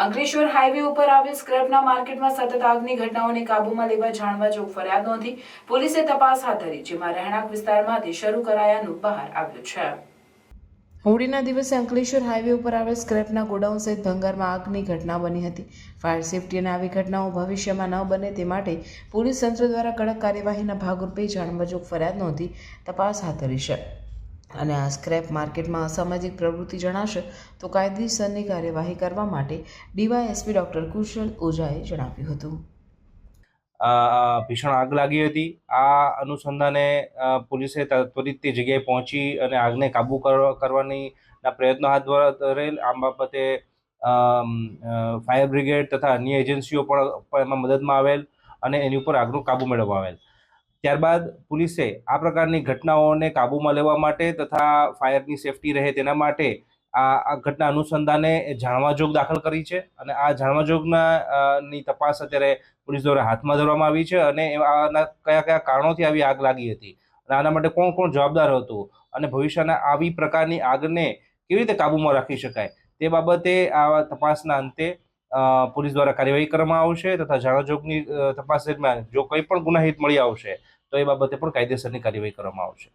Ankleshwar highway ઉપર આવેલ સ્ક્રેપના માર્કેટમાં સતત આગની ઘટનાઓને કાબૂમાં લેવા જાણવા જોગ ફરિયાદ નોંધી પોલીસે તપાસ હાથ ધરી, જેમાં રહેણાંક વિસ્તારમાંથી શરૂ કરાયાનું બહાર આવ્યું છે। હોળીના દિવસે અંકલેશ્વર હાઈવે ઉપર આવેલ સ્ક્રેપના ગોડાઉન સહિત ભંગારમાં આગની ઘટના બની હતી। ફાયર સેફટી અને આવી ઘટનાઓ ભવિષ્યમાં ન બને તે માટે પોલીસ તંત્ર દ્વારા કડક કાર્યવાહીના ભાગરૂપે જાણવા જોગ ફરિયાદ નોંધી તપાસ હાથ ધરી છે અને આ સ્ક્રેપ માર્કેટમાં અસામાજિક પ્રવૃત્તિ જણાશે તો કાયદેસરની કાર્યવાહી કરવા માટે ડીવાયએસપી ડોક્ટર કુશલ ઓઝાએ જણાવ્યું હતું। ભીષણ આગ લાગી હતી। આ અનુસંધાને પોલીસે ત્વરિત તે જગ્યાએ પહોંચી અને આગને કાબૂ કરવાના પ્રયત્નો હાથ ધરેલ। આ બાબતે ફાયર બ્રિગેડ તથા અન્ય એજન્સીઓ પણ એમાં મદદમાં આવેલ અને એની ઉપર આગનો કાબૂ મેળવવા આવેલ। ત્યારબાદ પોલીસે આ પ્રકારની ઘટનાઓને કાબૂમાં લેવા માટે તથા ફાયરની સેફટી રહે તેના માટે આ ઘટના અનુસંધાને જાણવાજોગ દાખલ કરી છે અને આ જાણવાજોગની તપાસ અત્યારે પોલીસ દ્વારા હાથમાં ધરવામાં આવી છે અને આના કયા કયા કારણોથી આવી આગ લાગી હતી અને આના માટે કોણ કોણ જવાબદાર હતું અને ભવિષ્યના આવી પ્રકારની આગને કેવી રીતે કાબૂમાં રાખી શકાય તે બાબતે આ તપાસના અંતે પોલીસ દ્વારા કાર્યવાહી કરવામાં આવશે તથા જાણવાજોગની તપાસ દરમિયાન જો કંઈ પણ ગુનાહિત મળી આવશે તો એ બાબતે પણ કાયદેસરની કાર્યવાહી કરવામાં આવશે।